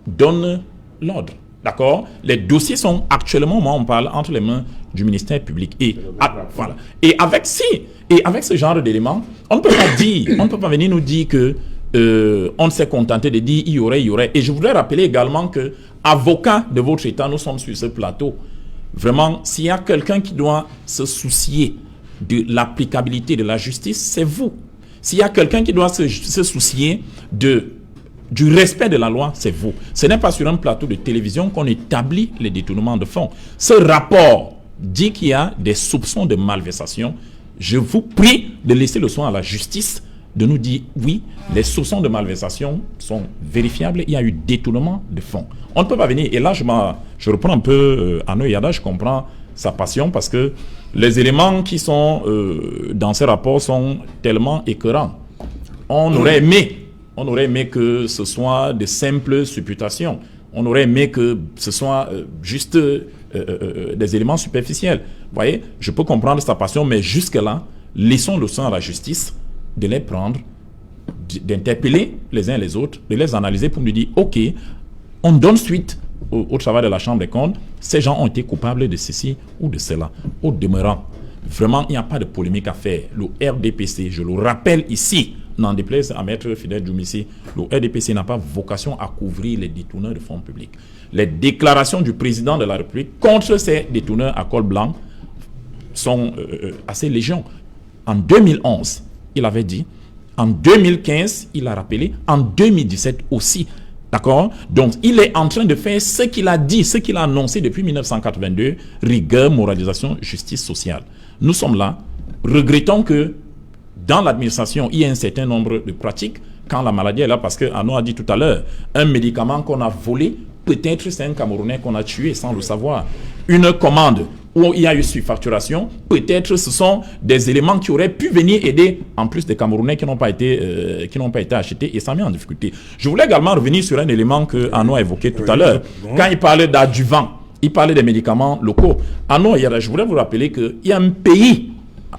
donne l'ordre. D'accord? Les dossiers sont actuellement, moi on parle, entre les mains du ministère public. Et avec ce genre d'éléments, on ne peut pas dire, on ne peut pas venir nous dire que on s'est contenté de dire il y aurait. Et je voudrais rappeler également que, avocat de votre État, nous sommes sur ce plateau. Vraiment, s'il y a quelqu'un qui doit se soucier de l'applicabilité de la justice, c'est vous. S'il y a quelqu'un qui doit se soucier du respect de la loi, c'est vous. Ce n'est pas sur un plateau de télévision qu'on établit les détournements de fonds. Ce rapport dit qu'il y a des soupçons de malversation. Je vous prie de laisser le soin à la justice de nous dire oui, les soupçons de malversation sont vérifiables, il y a eu détournement de fonds. On ne peut pas venir, et là je reprends un peu Arnaud Yada, je comprends sa passion parce que les éléments qui sont dans ces rapports sont tellement écœurants. On aurait aimé que ce soit de simples supputations. On aurait aimé que ce soit juste des éléments superficiels. Vous voyez, je peux comprendre sa passion, mais jusque-là, laissons le soin à la justice de les prendre, d'interpeller les uns les autres, de les analyser pour nous dire, OK, on donne suite au travail de la Chambre des comptes. Ces gens ont été coupables de ceci ou de cela. Au demeurant, vraiment, il n'y a pas de polémique à faire. Le RDPC, je le rappelle ici, n'en déplaise à Maître Fidèle Djoumissi, le RDPC n'a pas vocation à couvrir les détourneurs de fonds publics. Les déclarations du président de la République contre ces détourneurs à col blanc sont assez légion. En 2011, il avait dit, en 2015, il a rappelé, en 2017 aussi. D'accord? Donc, il est en train de faire ce qu'il a dit, ce qu'il a annoncé depuis 1982, rigueur, moralisation, justice sociale. Nous sommes là, regrettons que dans l'administration, il y a un certain nombre de pratiques quand la maladie est là, parce que Arnaud a dit tout à l'heure, un médicament qu'on a volé, peut-être c'est un Camerounais qu'on a tué sans le savoir. Une commande où il y a eu surfacturation, peut-être ce sont des éléments qui auraient pu venir aider, en plus des Camerounais qui n'ont pas été achetés et ça met en difficulté. Je voulais également revenir sur un élément que Arnaud a évoqué tout à l'heure. Quand il parlait d'adjuvants, il parlait des médicaments locaux. Arnaud, je voulais vous rappeler qu'il y a un pays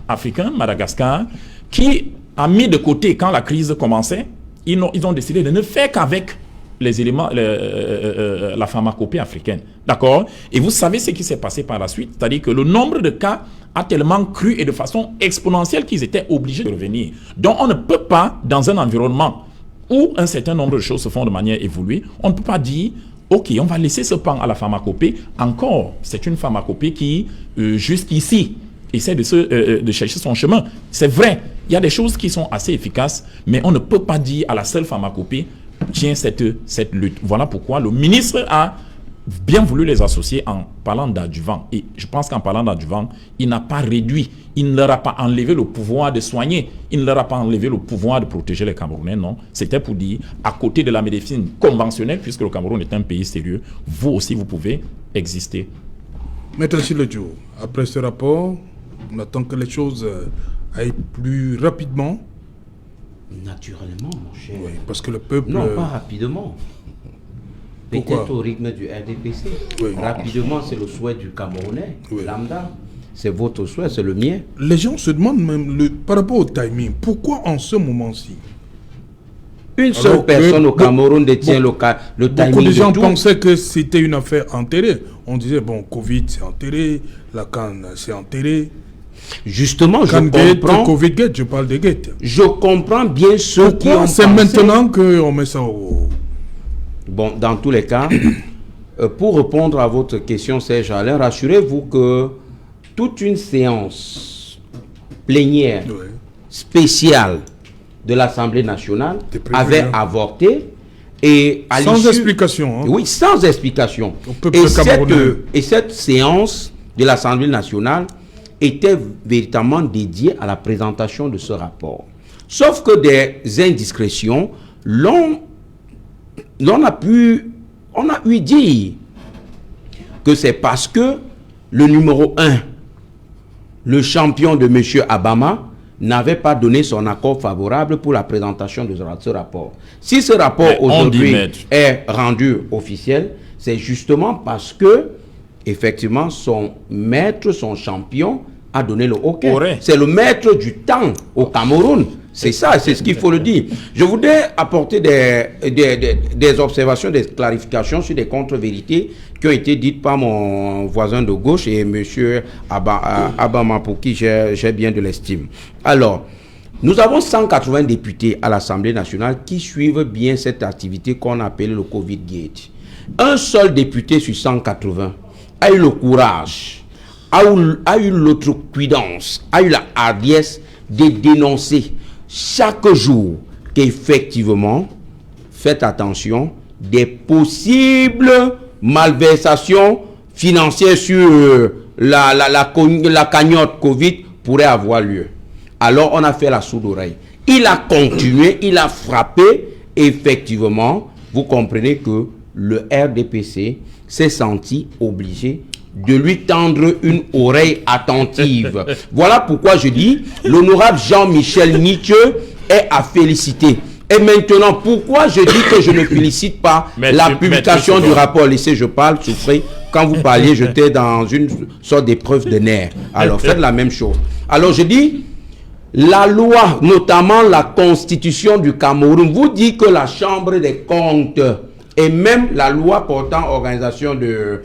africain, Madagascar, qui a mis de côté, quand la crise commençait, ils ont décidé de ne faire qu'avec les éléments, la pharmacopée africaine. D'accord? Et vous savez ce qui s'est passé par la suite, c'est-à-dire que le nombre de cas a tellement cru et de façon exponentielle qu'ils étaient obligés de revenir. Donc on ne peut pas, dans un environnement où un certain nombre de choses se font de manière évoluée, on ne peut pas dire, OK, on va laisser ce pan à la pharmacopée. Encore, c'est une pharmacopée qui, jusqu'ici, essaie de chercher son chemin. C'est vrai, il y a des choses qui sont assez efficaces, mais on ne peut pas dire à la seule pharmacopée, tiens cette lutte. Voilà pourquoi le ministre a bien voulu les associer en parlant d'adjuvants. Et je pense qu'en parlant d'adjuvants, il n'a pas réduit, il ne leur a pas enlevé le pouvoir de soigner, il ne leur a pas enlevé le pouvoir de protéger les Camerounais, non. C'était pour dire, à côté de la médecine conventionnelle, puisque le Cameroun est un pays sérieux, vous aussi, vous pouvez exister. Maître Siledjo, après ce rapport, on attend que les choses aillent plus rapidement. Naturellement, mon cher. Oui, parce que le peuple... Non, pas rapidement. Pourquoi? Peut-être au rythme du RDPC. Oui. Rapidement, c'est le souhait du Camerounais, Oui. lambda. C'est votre souhait, c'est le mien. Les gens se demandent même, par rapport au timing, pourquoi en ce moment-ci? Une seule personne au Cameroun détient le timing. Beaucoup de gens tout. pensaient que c'était une affaire enterrée. On disait, bon, Covid, c'est enterré, la Cannes, c'est enterré. Justement, Cannes je comprends. Covid Gate, je parle de Gate. Je comprends bien ceux qui ont C'est pensé. maintenant qu'on met ça au... Bon, dans tous les cas, pour répondre à votre question, Serge Alain, rassurez-vous que toute une séance plénière Ouais. spéciale de l'Assemblée nationale prévu, avait hein. avorté et à Sans l'issue- explication. Hein. Oui, sans explication. Au peuple camerounais. Et cette séance de l'Assemblée nationale était véritablement dédiée à la présentation de ce rapport. Sauf que des indiscrétions, on a eu dire que c'est parce que le numéro 1, le champion de M. Abama, n'avait pas donné son accord favorable pour la présentation de ce rapport. Si ce rapport Mais on dit, aujourd'hui maître, est rendu officiel, c'est justement parce que, effectivement, son maître, son champion, a donné le OK. Aurait. C'est le maître du temps au Cameroun. C'est ça, c'est ce qu'il faut le dire. Je voudrais apporter des observations, des clarifications sur des contre-vérités qui ont été dites par mon voisin de gauche et M. Abama, pour qui j'ai bien de l'estime. Alors, nous avons 180 députés à l'Assemblée nationale qui suivent bien cette activité qu'on appelle le Covid Gate. Un seul député sur 180 a eu le courage, a eu l'outrecuidance, a eu la hardiesse de dénoncer chaque jour qu'effectivement, faites attention, des possibles malversations financières sur la cagnotte Covid pourraient avoir lieu. Alors on a fait la sourde oreille. Il a continué, il a frappé. Effectivement, vous comprenez que le RDPC s'est senti obligé de lui tendre une oreille attentive. Voilà pourquoi je dis, l'honorable Jean-Michel Nietzsche est à féliciter. Et maintenant, pourquoi je dis que je ne félicite pas la publication du rapport? Laissez, je parle, souffrez. Quand vous parliez, j'étais dans une sorte d'épreuve de nerfs. Alors, faites la même chose. Alors, je dis, la loi, notamment la constitution du Cameroun, vous dit que la Chambre des comptes et même la loi portant organisation de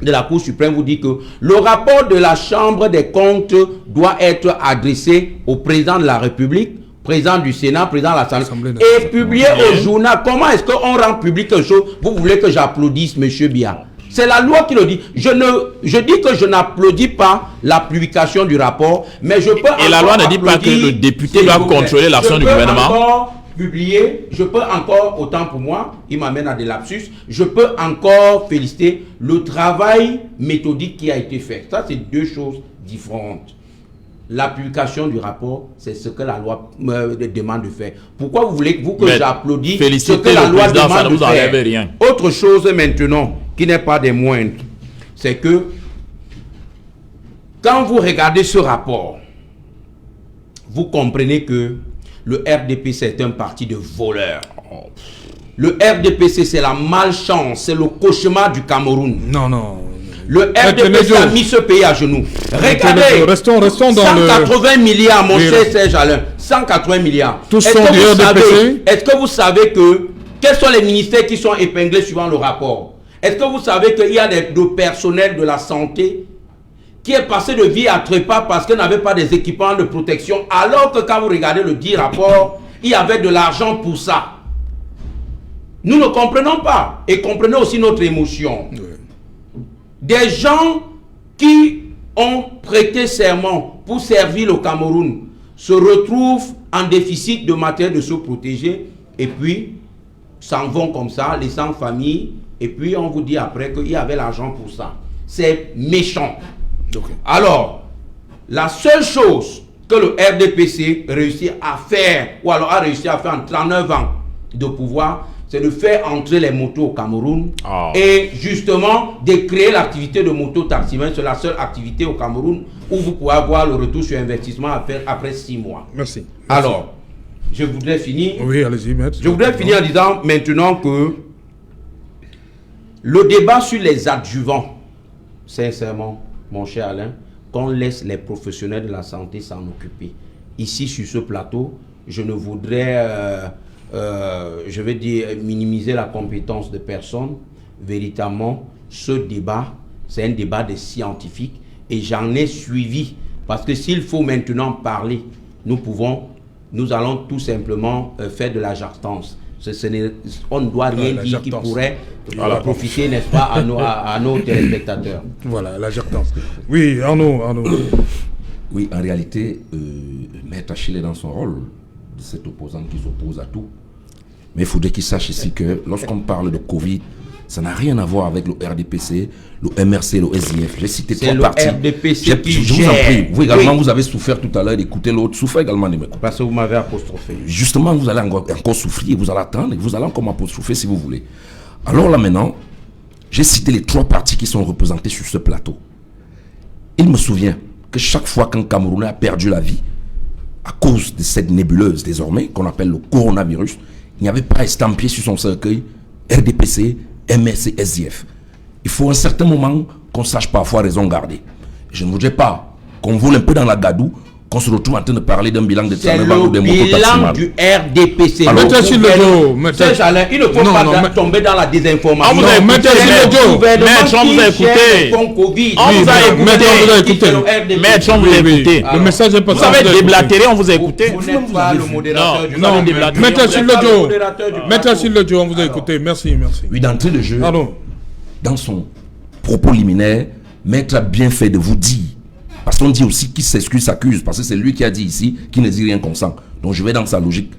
la Cour suprême vous dit que le rapport de la Chambre des comptes doit être adressé au président de la République, président du Sénat, président de l'Assemblée, et publié au journal. Comment est-ce qu'on rend public quelque chose? Vous voulez que j'applaudisse, monsieur Bia? C'est la loi qui le dit. Je dis que je n'applaudis pas la publication du rapport, mais je peux... Et la loi ne dit pas que le député doit contrôler l'action du gouvernement. Publié, je peux encore, autant pour moi, il m'amène à des lapsus, je peux encore féliciter le travail méthodique qui a été fait. Ça, c'est deux choses différentes. La publication du rapport, c'est ce que la loi me demande de faire. Pourquoi vous voulez que j'applaudisse ce que la loi demande de faire? Rien. Autre chose maintenant, qui n'est pas des moindres, c'est que quand vous regardez ce rapport, vous comprenez que le RDPC est un parti de voleurs. Le RDPC, c'est la malchance, c'est le cauchemar du Cameroun. Non. Le RDPC a mis ce pays à genoux. Regardez, restons dans 180 milliards, mon cher Serge Alain. 180 milliards. Tous sont du RDPC. Est-ce que vous savez que quels sont les ministères qui sont épinglés suivant le rapport? Est-ce que vous savez qu'il y a des personnels de la santé qui est passé de vie à trépas parce qu'ils n'avaient pas des équipements de protection, alors que quand vous regardez le dit rapport, il y avait de l'argent pour ça. Nous ne comprenons pas. Et comprenez aussi notre émotion. Oui. Des gens qui ont prêté serment pour servir le Cameroun se retrouvent en déficit de matériel de se protéger et puis s'en vont comme ça, laissant famille, et puis on vous dit après qu'il y avait l'argent pour ça. C'est méchant. Okay. Alors, la seule chose que le RDPC réussit à faire, ou alors a réussi à faire en 39 ans de pouvoir, c'est de faire entrer les motos au Cameroun et justement de créer l'activité de moto-taximan. C'est la seule activité au Cameroun où vous pouvez avoir le retour sur investissement à faire après 6 mois. Merci. Alors, je voudrais finir. Oui, allez-y, maître. Je voudrais finir en disant maintenant que le débat sur les adjuvants, sincèrement, mon cher Alain, qu'on laisse les professionnels de la santé s'en occuper. Ici, sur ce plateau, je ne voudrais, je vais dire, minimiser la compétence de personne. Véritablement, ce débat, c'est un débat des scientifiques et j'en ai suivi. Parce que s'il faut maintenant parler, nous allons tout simplement faire de la jactance. On ne doit rien dire qui pourrait profiter, n'est-ce pas, à nos téléspectateurs. Voilà, la jactance. Oui, Arnaud. Oui, en réalité, Maître Achille est dans son rôle de cet opposant qui s'oppose à tout. Mais il faudrait qu'il sache ici que lorsqu'on parle de Covid, ça n'a rien à voir avec le RDPC, le MRC, le SDF. J'ai cité 3 parties. C'est le RDPC qui je vous en prie. Vous également, vous avez souffert tout à l'heure d'écouter l'autre. Souffrez également de m'écouter. Parce que vous m'avez apostrophé. Justement, vous allez encore souffrir, vous allez attendre, et vous allez encore m'apostropher si vous voulez. Alors là maintenant, j'ai cité les 3 parties qui sont représentées sur ce plateau. Il me souvient que chaque fois qu'un Camerounais a perdu la vie, à cause de cette nébuleuse désormais, qu'on appelle le coronavirus, il n'y avait pas estampillé sur son cercueil RDPC, MRC, SDF. Il faut à un certain moment qu'on sache parfois raison garder. Je ne voudrais pas qu'on vole un peu dans la gadoue, qu'on se retrouve en train de parler d'un bilan de Tsaneba ou des mototaximans. C'est le bilan du RDPC. Il ne faut pas tomber dans la désinformation. On vous a écouté, Maître, on vous a écouté. Maître, on vous a écouté. Le message est pas vous avez déblatéré, on vous a écouté. Vous n'êtes pas le modérateur du non, Maître Achille Lejo, on vous a écouté. Merci. Oui, d'entrée de jeu, dans son propos liminaire, Maître a bien fait de vous dire. Parce qu'on dit aussi qui s'excuse s'accuse, parce que c'est lui qui a dit ici qu'il ne dit rien consent. Donc je vais dans sa logique.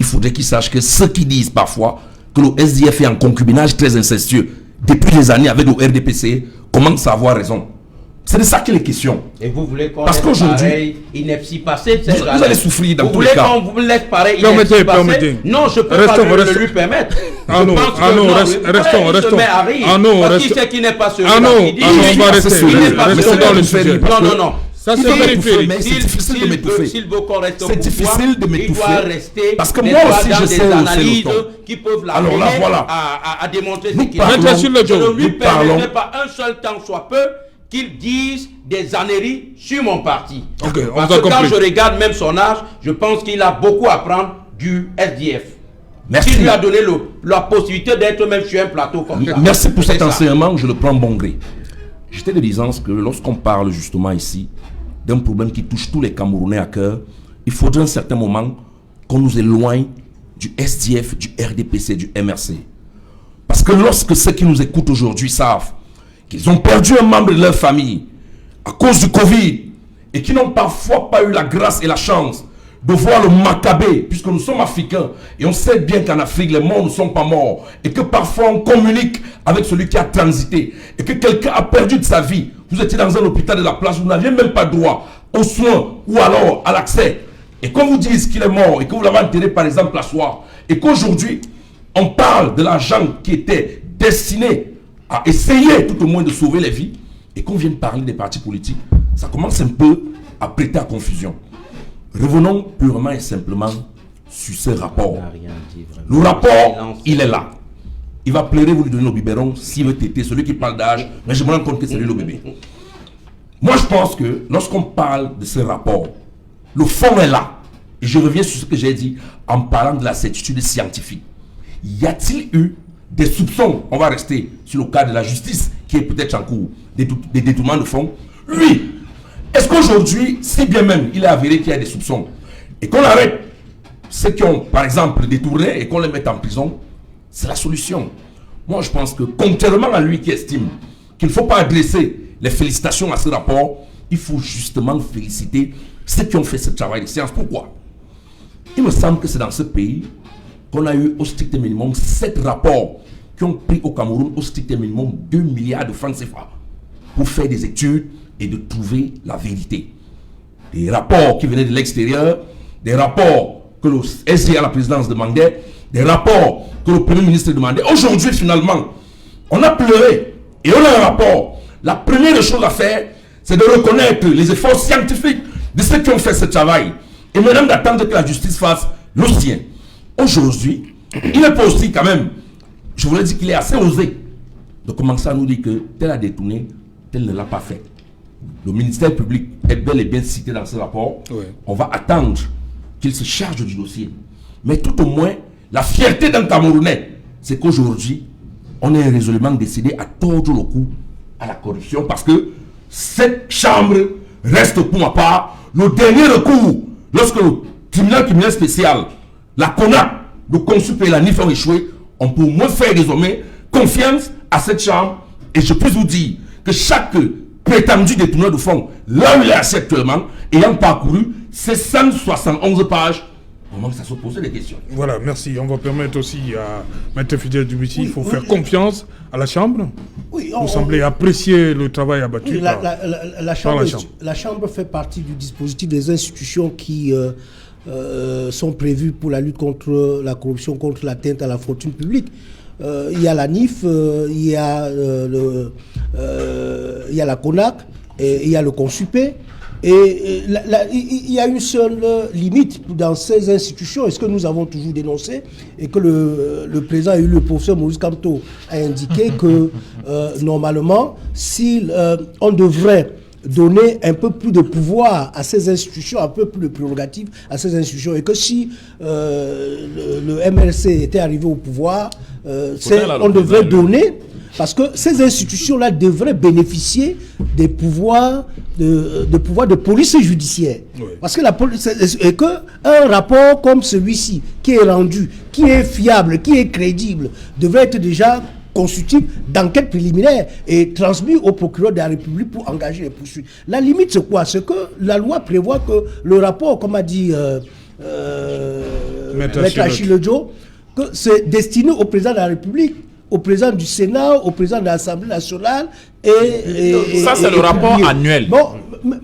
Il faudrait qu'il sache que ceux qui disent parfois que le SDF est en concubinage très incestueux depuis des années avec le RDPC commencent à avoir raison. C'est de ça qu'il est question. Et vous voulez qu'on Parce laisse qu'aujourd'hui, pareil ineptie passer vous allez souffrir dans vous tous les voulez cas. qu'on vous laisse pareil Permettez, ineptie passer? permettez. Non, je peux Restons, pas restons. le lui permettre. Ah non, Je pense ah que non, non, restons, il restons. se met à rire. Ah non, Parce restons. qu'il sait qu'il n'est pas celui Ah non, qui dit. ah non, on va il rester. n'est pas Restons celui dans le qui fait sujet. rire. Non, non, non. Ça, c'est S'il périphérique. mais c'est difficile de m'étouffer. S'il veut qu'on reste au C'est pouvoir, difficile de il m'étouffer. doit rester. Parce que n'est moi pas aussi, dans je des sais où c'est analyses le temps. qui peuvent la Alors là, mener voilà. à démontrer ce Nous qu'il parlons- Mettez sur le Je ne dos. lui Nous parlons- permettrai pas un seul temps, soit peu, qu'ils disent des âneries sur mon parti. Ok, on Parce a que quand compris. je regarde même son âge, je pense qu'il a beaucoup à apprendre du SDF. Merci. Qui lui a donné la possibilité d'être même sur un plateau comme ça. Merci pour C'est cet ça. enseignement, je le prends bon gré. J'étais de disance que lorsqu'on parle justement ici d'un problème qui touche tous les Camerounais à cœur, il faudrait un certain moment qu'on nous éloigne du SDF, du RDPC, du MRC. Parce que lorsque ceux qui nous écoutent aujourd'hui savent qu'ils ont perdu un membre de leur famille à cause du Covid et qui n'ont parfois pas eu la grâce et la chance de voir le Maccabée, puisque nous sommes africains et on sait bien qu'en Afrique les morts ne sont pas morts et que parfois on communique avec celui qui a transité et que quelqu'un a perdu de sa vie. Vous étiez dans un hôpital de la place, vous n'aviez même pas droit aux soins ou alors à l'accès. Et qu'on vous dise qu'il est mort et que vous l'avez enterré par exemple la soir et qu'aujourd'hui on parle de l'argent qui était destiné à essayer tout au moins de sauver les vies et qu'on vienne parler des partis politiques, ça commence un peu à prêter à confusion. Revenons purement et simplement sur ce rapport. Le rapport, il est là. Il va pleurer, vous lui donnez nos biberons s'il veut téter, celui qui parle d'âge, mais je me rends compte que c'est lui le bébé. Moi, je pense que lorsqu'on parle de ce rapport, le fond est là. Et je reviens sur ce que j'ai dit en parlant de la certitude scientifique. Y a-t-il eu des soupçons? On va rester sur le cas de la justice qui est peut-être en cours, des détournements de fonds. Lui, est-ce qu'aujourd'hui, si bien même il est avéré qu'il y a des soupçons et qu'on arrête ceux qui ont, par exemple, détourné et qu'on les mette en prison, c'est la solution. Moi, je pense que, contrairement à lui qui estime qu'il ne faut pas adresser les félicitations à ce rapport, il faut justement féliciter ceux qui ont fait ce travail de science. Pourquoi? Il me semble que c'est dans ce pays qu'on a eu au strict minimum 7 rapports qui ont pris au Cameroun au strict minimum 2 milliards de francs CFA pour faire des études et de trouver la vérité. Des rapports qui venaient de l'extérieur, des rapports que le SDA à la présidence demandait, des rapports que le Premier ministre demandait. Aujourd'hui, finalement, on a pleuré et on a un rapport. La première chose à faire, c'est de reconnaître les efforts scientifiques de ceux qui ont fait ce travail. Et maintenant d'attendre que la justice fasse le sien. Aujourd'hui, il n'est pas aussi quand même, je voulais dire qu'il est assez osé de commencer à nous dire que tel a détourné, tel ne l'a pas fait. Le ministère public est bel et bien cité dans ce rapport. Oui. On va attendre qu'il se charge du dossier. Mais tout au moins, la fierté d'un Camerounais, c'est qu'aujourd'hui, on est résolument décidé à tordre le cou à la corruption parce que cette chambre reste pour ma part le dernier recours. Lorsque le tribunal criminel spécial, la CONAC, le CONSUP et la NIF ont échoué, on peut au moins faire désormais confiance à cette chambre. Et je peux vous dire que chaque prétendu détourneur de fonds, là où il est assis actuellement, ayant parcouru ces 171 pages, vraiment ça se posait des questions. Voilà, merci. On va permettre aussi à Maître Fidèle Djoubissi, il faut faire confiance à la Chambre. Oui, vous semblez apprécier le travail abattu oui, par la Chambre. La Chambre fait partie du dispositif des institutions qui sont prévues pour la lutte contre la corruption, contre l'atteinte à la fortune publique. Il y a la NIF, il y a la CONAC, et il y a le CONSUPE. Et il y a une seule limite dans ces institutions, et ce que nous avons toujours dénoncé, et que le président et le professeur Maurice Kamto a indiqué que normalement, si on devrait donner un peu plus de pouvoir à ces institutions, un peu plus de prérogatives à ces institutions, et que si le MLC était arrivé au pouvoir, on devrait donner, parce que ces institutions-là devraient bénéficier des pouvoirs de police judiciaire. Oui. Parce que la police, et que un rapport comme celui-ci, qui est rendu, qui est fiable, qui est crédible, devrait être déjà constitutif d'enquête préliminaire et transmis au procureur de la République pour engager les poursuites. La limite, c'est quoi? C'est que la loi prévoit que le rapport, comme a dit Maître Achille Joe, que c'est destiné au président de la République au président du Sénat, au président de l'Assemblée nationale. Ça, c'est le rapport annuel. Bon,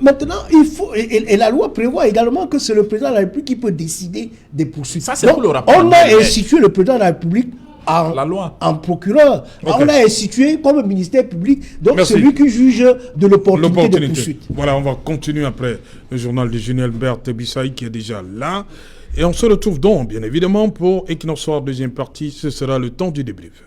maintenant, il faut, et la loi prévoit également que c'est le président de la République qui peut décider des poursuites. Ça, c'est pour le rapport on a annuel. institué le président de la République La loi. en procureur. Ok. On l'a institué comme ministère public, donc Merci. c'est lui qui juge de l'opportunité de poursuite. Voilà, on va continuer après le journal de Julien Berthe Bissaï qui est déjà là. Et on se retrouve donc, bien évidemment, pour Equinox Soir, deuxième partie. Ce sera le temps du débrief.